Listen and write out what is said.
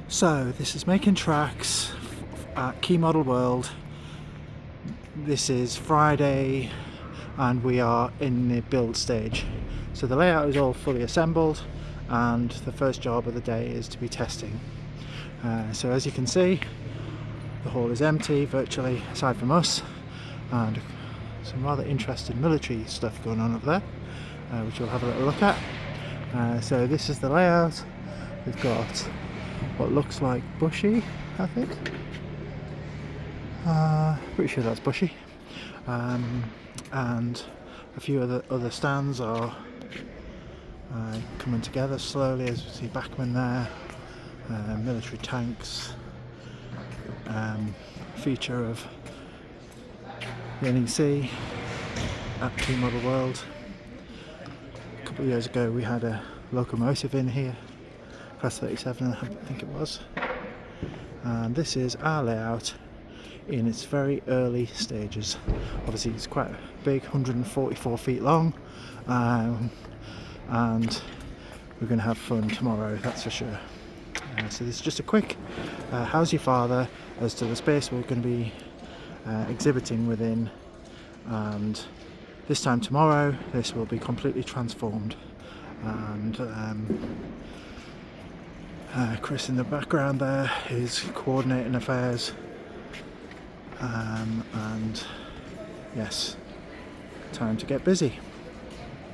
So this is making tracks at Key Model World. This is Friday and we are in the build stage. So the layout is all fully assembled and the first job of the day is to be testing. So as you can see, the hall is empty virtually, aside from us, and some rather interesting military stuff going on up there, which we'll have a little look at. So this is the layout. We've got what looks like bushy, I think. Pretty sure that's bushy. And a few other stands are coming together slowly, as we see Backman there, military tanks, feature of the NEC at Key Model World. A couple of years ago we had a locomotive in here, Class 37 I think it was, and this is our layout in its very early stages. Obviously it's quite big, 144 feet long, and we're going to have fun tomorrow, that's for sure. So this is just a quick how's your father as to the space we're going to be exhibiting within, and this time tomorrow this will be completely transformed. And Chris in the background there is coordinating affairs, and yes, time to get busy.